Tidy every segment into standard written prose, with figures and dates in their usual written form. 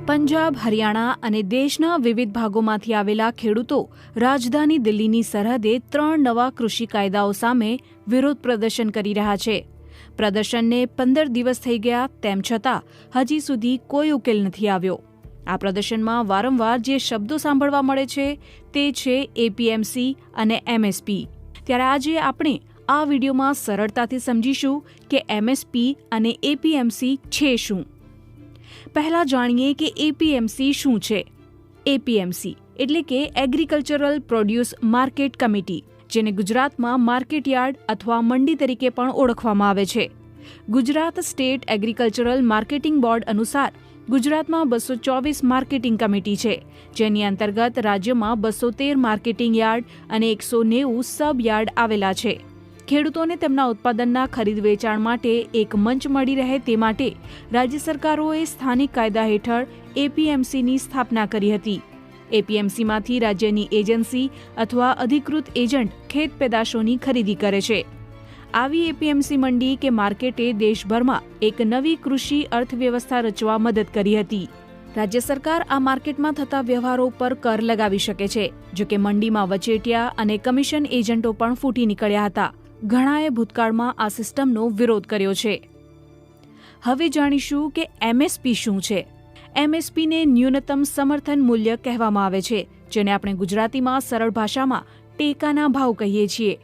પંજાબ, હરિયાણા અને દેશના વિવિધ ભાગોમાંથી આવેલા ખેડૂતો રાજધાની દિલ્હીની સરહદે 3 નવા કૃષિ કાયદાઓ સામે વિરોધ પ્રદર્શન કરી રહ્યા છે. પ્રદર્શનને 15 દિવસ થઈ ગયા, તેમ છતાં હજી સુધી કોઈ ઉકેલ નથી આવ્યો. આ પ્રદર્શનમાં વારંવાર જે શબ્દો સાંભળવા મળે છે તે છે એપીએમસી અને એમએસપી. ત્યારે આજે આપણે આ વિડીયોમાં સરળતાથી સમજીશું કે એમએસપી અને એપીએમસી છે શું. પહેલા જાણીએ કે એપીએમસી શું છે. એપીએમસી એટલે કે એગ્રીકલ્ચરલ પ્રોડ્યુસ માર્કેટ કમિટી, જેને ગુજરાતમાં માર્કેટયાર્ડ અથવા મંડી તરીકે પણ ઓળખવામાં આવે છે. Gujarat state agricultural marketing board અનુસાર ગુજરાતમાં 224 માર્કેટિંગ કમિટી છે, જેની અંતર્ગત રાજ્યમાં 213 માર્કેટિંગ યાર્ડ અને 190 સબ યાર્ડ આવેલા છે. ખેડૂતોને તેમના ઉત્પાદનના ખરીદ વેચાણ માટે એક મંચ મળી રહે તે માટે રાજ્ય સરકારોએ સ્થાનિક કાયદા હેઠળ એપીએમસીની સ્થાપના કરી હતી. એપીએમસીમાંથી રાજ્યની એજન્સી અથવા અધિકૃત એજન્ટ ખેત પેદાશોની ખરીદી કરે છે. આવી એપીએમસી મંડી કે માર્કેટે દેશભરમાં એક નવી કૃષિ અર્થવ્યવસ્થા રચવા મદદ કરી હતી. રાજ્ય સરકાર આ માર્કેટમાં થતા વ્યવહારો પર કર લગાવી શકે છે. જોકે મંડીમાં વચેટિયા અને કમિશન એજન્ટો પણ ફૂટી નીકળ્યા હતા. ઘણાએ ભૂતકાળમાં આ સિસ્ટમનો વિરોધ કર્યો છે. હવે જાણીશું કે એમએસપી શું છે. એમએસપીને ન્યૂનતમ સમર્થન મૂલ્ય કહેવામાં આવે છે, જેને આપણે ગુજરાતીમાં સરળ ભાષામાં ટેકાના ભાવ કહીએ છીએ.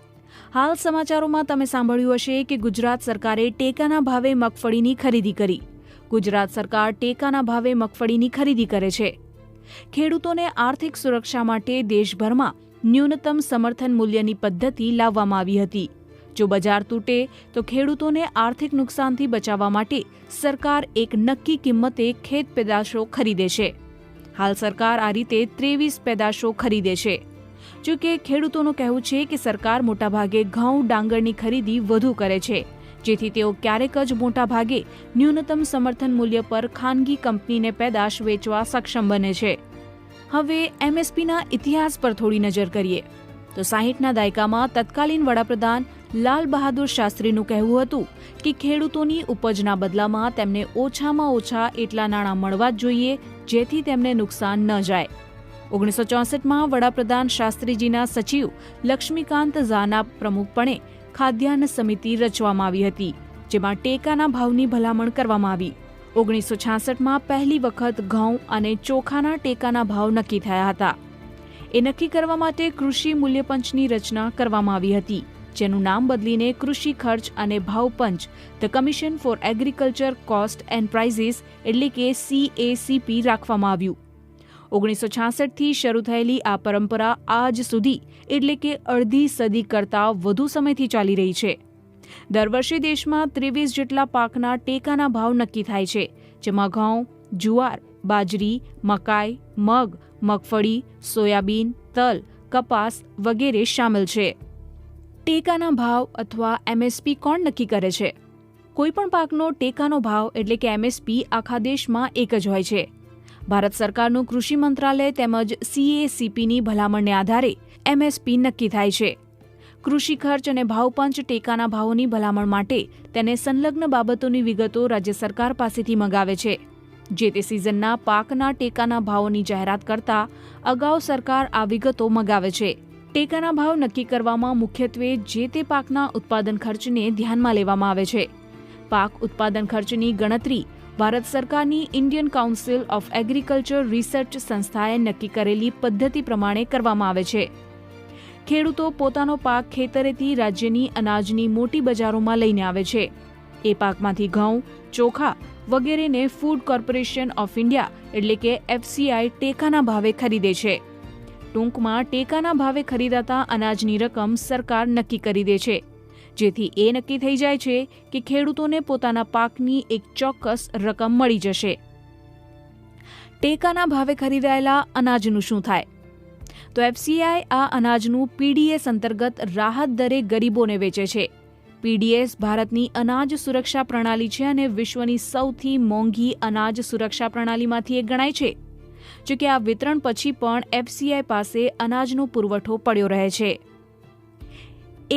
હાલ સમાચારોમાં તમે સાંભળ્યું હશે કે ગુજરાત સરકારે ટેકાના ભાવે મગફળીની ખરીદી કરી. ગુજરાત સરકાર ટેકાના ભાવે મગફળીની ખરીદી કરે છે. ખેડૂતોને આર્થિક સુરક્ષા માટે દેશભરમાં ન્યૂનતમ સમર્થન મૂલ્યની પદ્ધતિ લાવવામાં આવી હતી. જો બજાર તૂટે તો ખેડૂતોને આર્થિક નુકસાનથી બચાવવા માટે સરકાર એક નક્કી કિંમતે ખેત પેદાશો ખરીદે છે. હાલ સરકાર આ રીતે 23 પેદાશો ખરીદે છે. જો કે ખેડૂતોનું કહેવું છે કે સરકાર મોટાભાગે ઘઉં, ડાંગરની ખરીદી વધુ કરે છે, જેથી તેઓ ક્યારેક જ મોટાભાગે ન્યૂનતમ સમર્થન મૂલ્ય પર ખાનગી કંપનીને પેદાશ વેચવા સક્ષમ બને છે. હવે એમએસપીના ઇતિહાસ પર થોડી નજર કરીએ તો 60ના દાયકામાં તત્કાલીન વડાપ્રધાન લાલ બહાદુર શાસ્ત્રીનું કહેવું હતું કે ખેડૂતોની ઉપજના બદલામાં તેમને ઓછામાં ઓછા એટલા નાણાં મળવા જ જોઈએ જેથી તેમને નુકસાન ન જાય. 1964માં વડાપ્રધાન શાસ્ત્રીજીના સચિવ લક્ષ્મીકાંત ઝાના પ્રમુખપણે ખાદ્યાન્ન સમિતિ રચવામાં આવી હતી, જેમાં ટેકાના ભાવની ભલામણ કરવામાં આવી. 1966માં પહેલી વખત ઘઉં અને ચોખાના ટેકાના ભાવ નક્કી થયા હતા. એ નક્કી કરવા માટે કૃષિ મૂલ્યપંચની રચના કરવામાં આવી હતી, જેનું નામ બદલીને કૃષિ ખર્ચ અને ભાવ પંચ the commission for agriculture cost and prices એટલે કે CACP રાખવામાં આવ્યું. 1966થી શરૂ થયેલી આ પરંપરા આજ સુધી એટલે કે અડધી સદી કરતાં વધુ સમયથી ચાલી રહી છે. દર વર્ષે દેશમાં 23 જેટલા પાકના ટેકાના ભાવ નક્કી થાય છે, જેમાં ઘઉં, જુવાર, બાજરી, મકાઈ, મગ, મગફળી, સોયાબીન, તલ, કપાસ વગેરે શામેલ છે. ટેકાના ભાવ અથવા એમએસપી કોણ નક્કી કરે છે? કોઈપણ પાકનો ટેકાનો ભાવ એટલે કે એમએસપી આખા દેશમાં એક જ હોય છે. ભારત સરકારનું કૃષિ મંત્રાલય તેમજ CACPની ભલામણને આધારે એમએસપી નક્કી થાય છે. કૃષિ ખર્ચ અને ભાવપંચ ટેકાના ભાવોની ભલામણ માટે તેને સંલગ્ન બાબતોની વિગતો રાજ્ય સરકાર પાસેથી મંગાવે છે. જે તે સિઝનના પાકના ટેકાના ભાવોની જાહેરાત કરતા અગાઉ સરકાર આ વિગતો મંગાવે છે. ટેકાના ભાવ નક્કી કરવામાં મુખ્યત્વે જે તે પાકના ઉત્પાદન ખર્ચને ધ્યાનમાં લેવામાં આવે છે. પાક ઉત્પાદન ખર્ચની ગણતરી ભારત સરકારની Indian council of agriculture research સંસ્થાએ નક્કી કરેલી પદ્ધતિ પ્રમાણે કરવામાં આવે છે. ખેડૂતો પોતાનો પાક ખેતરેથી રાજ્યની અનાજની મોટી બજારોમાં લઈને આવે છે. એ પાકમાંથી ઘઉં, ચોખા વગેરેને ફૂડ કોર્પોરેશન ઓફ ઇન્ડિયા એટલે કે FCI ટેકાના ભાવે ખરીદે છે. ટૂંકમાં ટેકાના ભાવે ખરીદાતા અનાજની રકમ સરકાર નક્કી કરી દે છે, જેથી એ નક્કી થઈ જાય છે કે ખેડૂતોને પોતાના પાકની એક ચોક્કસ રકમ મળી જશે. ટેકાના ભાવે ખરીદાયેલા અનાજનું શું થાય? તો FCI આ અનાજનું PDS અંતર્ગત રાહત દરે ગરીબોને વેચે છે. PDS ભારતની અનાજ સુરક્ષા પ્રણાલી છે અને વિશ્વની સૌથી મોંઘી અનાજ સુરક્ષા પ્રણાલીમાંથી એક ગણાય છે. જો કે આ વિતરણ પછી પણ FCI પાસે અનાજનો પુરવઠો પડ્યો રહે છે.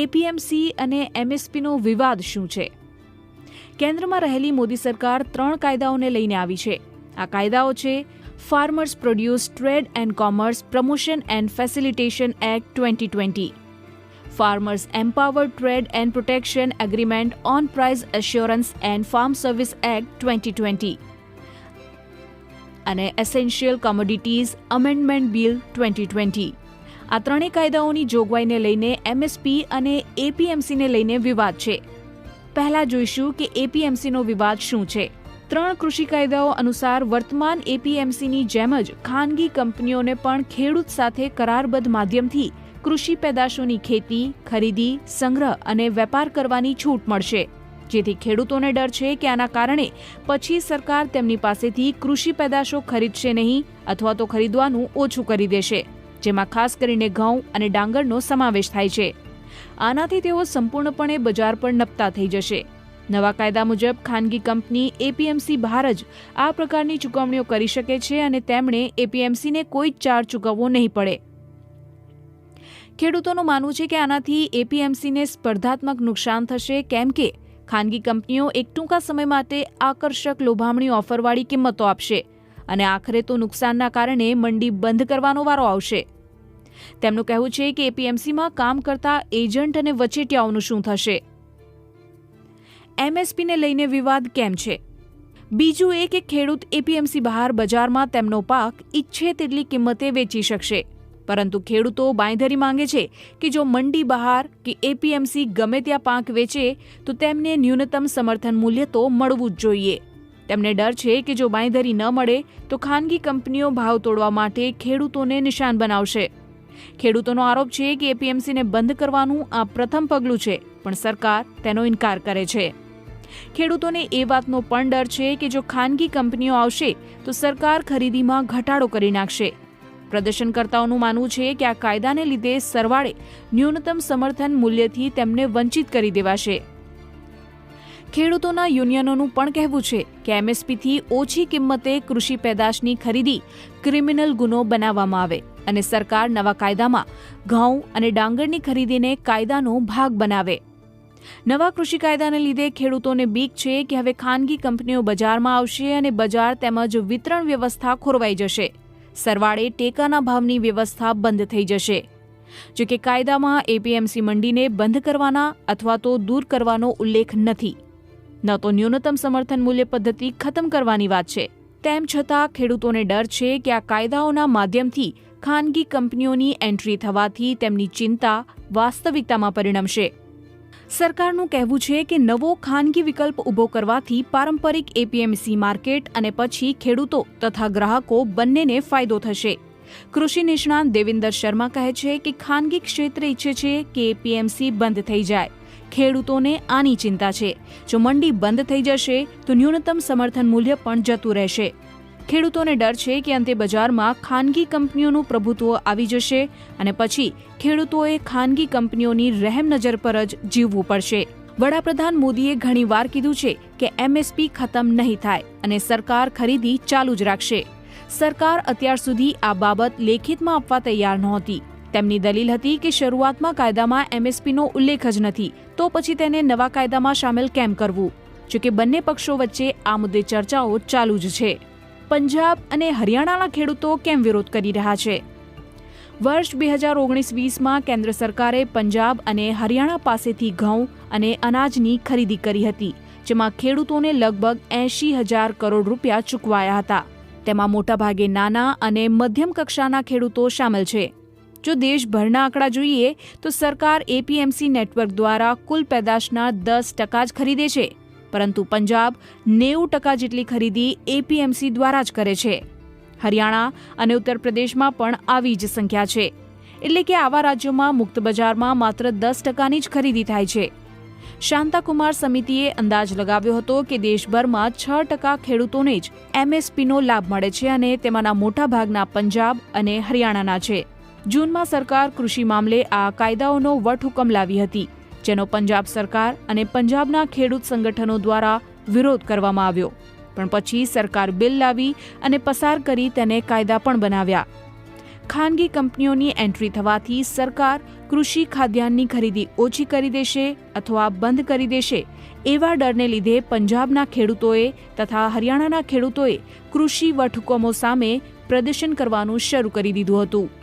એપીએમસી અને એમએસપીનો વિવાદ શું છે? કેન્દ્રમાં રહેલી મોદી સરકાર 3 કાયદાઓને લઈને આવી છે. આ કાયદાઓ છે farmers produce trade and commerce promotion and facilitation act 2020, farmers empowered trade and protection agreement on price assurance and farm service act 2020 અને એસેન્શિયલ કોમોડિટીઝ અમેન્ડમેન્ટ બિલ 2020. આ ત્રણેય કાયદાઓની જોગવાઈને લઈને એમએસપી અને એપીએમસીને લઈને વિવાદ છે. પહેલા જોઈશું કે એપીએમસીનો વિવાદ શું છે. 3 કૃષિ કાયદાઓ અનુસાર વર્તમાન એપીએમસીની જેમ જ ખાનગી કંપનીઓને પણ ખેડૂત સાથે કરારબદ્ધ માધ્યમથી કૃષિ પેદાશોની ખેતી, ખરીદી, સંગ્રહ અને વેપાર કરવાની છૂટ મળશે, જેથી ખેડૂતોને ડર છે કે આના કારણે પછી સરકાર તેમની પાસેથી કૃષિ પેદાશો ખરીદશે નહીં અથવા તો ખરીદવાનું ઓછું કરી દેશે, જેમાં ખાસ કરીને ઘઉં અને ડાંગરનો સમાવેશ થાય છે. આનાથી તેઓ સંપૂર્ણપણે બજાર પર નપતા થઈ જશે. નવા કાયદા મુજબ ખાનગી કંપની એપીએમસી બહાર જ આ પ્રકારની ચૂકવણીઓ કરી શકે છે અને તેમણે એપીએમસીને કોઈ ચાર્જ ચૂકવવો નહીં પડે. ખેડૂતોનું માનવું છે કે આનાથી એપીએમસીને સ્પર્ધાત્મક નુકસાન થશે, કેમ કે ખાનગી કંપનીઓ એક ટૂંકા સમય માટે આકર્ષક લોભામણી ઓફરવાળી કિંમતો આપશે અને આખરે તો નુકસાનના કારણે મંડી બંધ કરવાનો વારો આવશે. તેમનું કહેવું છે કે એપીએમસીમાં કામ કરતા એજન્ટ અને વચેટિયાઓનું શું થશે. એમએસપીને લઈને વિવાદ કેમ છે. બીજું એ કે ખેડૂત એપીએમસી બહાર બજારમાં તેમનો પાક ઈચ્છે તેટલી કિંમતે વેચી શકશે, પરંતુ ખેડૂતો બાંયધરી માંગે છે કે જો મંડી બહાર કે એપીએમસી ગમે ત્યાં પાક વેચે તો તેમને ન્યૂનતમ સમર્થન મૂલ્ય તો મળવું જ જોઈએ. તેમને ડર છે કે જો બાંયધરી ન મળે તો ખાનગી કંપનીઓ ભાવ તોડવા માટે ખેડૂતોને નિશાન બનાવશે. ખેડૂતોનો આરોપ છે કે એપીએમસીને બંધ કરવાનું આ પ્રથમ પગલું છે, પણ સરકાર તેનો ઇનકાર કરે છે. ખેડૂતોને એ વાતનો પણ ડર છે કે જો ખાનગી કંપનીઓ આવશે તો સરકાર ખરીદીમાં ઘટાડો કરી નાખશે. પ્રદર્શનકર્તાઓનું માનવું છે કે આ કાયદાને લીધે સરવાળે ન્યૂનતમ સમર્થન મૂલ્યથી તેમને વંચિત કરી દેવાશે. ખેડૂતોના યુનિયનોનું પણ કહેવું છે કે એમએસપીથી ઓછી કિંમતે કૃષિ પેદાશની ખરીદી ક્રિમિનલ ગુનો બનાવવામાં આવે અને સરકાર નવા કાયદામાં ઘઉં અને ડાંગરની ખરીદીને કાયદાનો ભાગ બનાવે. નવા કૃષિ કાયદાને લીધે ખેડૂતોને બીક છે કે હવે ખાનગી કંપનીઓ બજારમાં આવશે અને બજાર તેમજ વિતરણ વ્યવસ્થા ખોરવાઈ જશે. સરવાળે ટેકાના ભાવની વ્યવસ્થા બંધ થઈ જશે. જો કે કાયદામાં એપીએમસી મંડીને બંધ કરવાના અથવા તો દૂર કરવાનો ઉલ્લેખ નથી, ન તો ન્યૂનતમ સમર્થન મૂલ્ય પદ્ધતિ ખતમ કરવાની વાત છે. તેમ છતાં ખેડૂતોને ડર છે કે આ કાયદાઓના માધ્યમથી ખાનગી કંપનીઓની એન્ટ્રી થવાથી તેમની ચિંતા વાસ્તવિકતામાં પરિણમશે. સરકારનું કહેવું છે કે નવો ખાનગી વિકલ્પ ઊભો કરવાથી પારંપરિક એપીએમસી માર્કેટ અને પછી ખેડૂતો તથા ગ્રાહકો બંનેને ફાયદો થશે. કૃષિ નિષ્ણાત દેવિન્દર શર્મા કહે છે કે ખાનગી ક્ષેત્ર ઈચ્છે છે કે એપીએમસી બંધ થઈ જાય. ખેડૂતોને આની ચિંતા છે. જો મંડી બંધ થઈ જશે તો ન્યૂનતમ સમર્થન મૂલ્ય પણ જતું રહેશે. ખેડૂતોને ડર છે કે અંતે બજારમાં ખાનગી કંપનીઓનું પ્રભુત્વ આવી જશે અને પછી ખેડૂતોએ ખાનગી કંપનીઓની રહેમ નજર પર જ જીવવું પડશે. વડાપ્રધાન મોદીએ ઘણીવાર કીધું છે કે એમએસપી ખતમ નહીં થાય અને સરકાર ખરીદી ચાલુ જ રાખશે. સરકાર અત્યાર સુધી આ બાબત લેખિતમાં આપવા તૈયાર નહોતી. તેમની દલીલ હતી કે શરૂઆતમાં કાયદામાં એમએસપીનો ઉલ્લેખ જ નથી, તો પછી તેને નવા કાયદામાં સામેલ કેમ કરવું. જોકે બંને પક્ષો વચ્ચે આ મુદ્દે ચર્ચાઓ ચાલુ જ છે. પંજાબ અને હરિયાણાના ખેડૂતો કેમ વિરોધ કરી રહ્યા છે. વર્ષ 2019-20માં કેન્દ્ર સરકારે પંજાબ અને હરિયાણા પાસેથી ઘઉં અને અનાજની ખરીદી કરી હતી, જેમાં ખેડૂતોને લગભગ 80,000 કરોડ રૂપિયા ચૂકવાયા હતા. તેમાં મોટાભાગે નાના અને મધ્યમ કક્ષાના ખેડૂતો સામેલ છે. જો દેશભરના આંકડા જોઈએ તો સરકાર એપીએમસી નેટવર્ક દ્વારા કુલ પેદાશના 10% જ ખરીદે છે, પરંતુ પંજાબ 90% જેટલી ખરીદી એપીએમસી દ્વારા જ કરે છે. હરિયાણા અને ઉત્તર પ્રદેશમાં પણ આવી જ સંખ્યા છે. એટલે કે આવા રાજ્યોમાં મુક્ત બજારમાં માત્ર 10%ની જ ખરીદી થાય છે. શાંતાકુમાર સમિતિએ અંદાજ લગાવ્યો હતો કે દેશભરમાં 6% ખેડૂતોને જ એમએસપીનો લાભ મળે છે અને તેમાંના મોટા ભાગના પંજાબ અને હરિયાણાના છે. જૂનમાં સરકાર કૃષિ મામલે આ કાયદાઓનો વટહુકમ લાવી હતી, જેનો પંજાબ સરકાર અને પંજાબના ખેડૂત સંગઠનો દ્વારા વિરોધ કરવામાં આવ્યો. પણ પછી સરકાર બિલ લાવી અને પસાર કરી તેને કાયદા પણ બનાવ્યા. ખાનગી કંપનીઓની એન્ટ્રી થવાથી સરકાર કૃષિ ખાદ્યાન્નની ખરીદી ઓછી કરી દેશે અથવા બંધ કરી દેશે એવા ડરને લીધે પંજાબના ખેડૂતોએ તથા હરિયાણાના ખેડૂતોએ કૃષિ વટહુકમો સામે પ્રદર્શન કરવાનું શરૂ કરી દીધું હતું.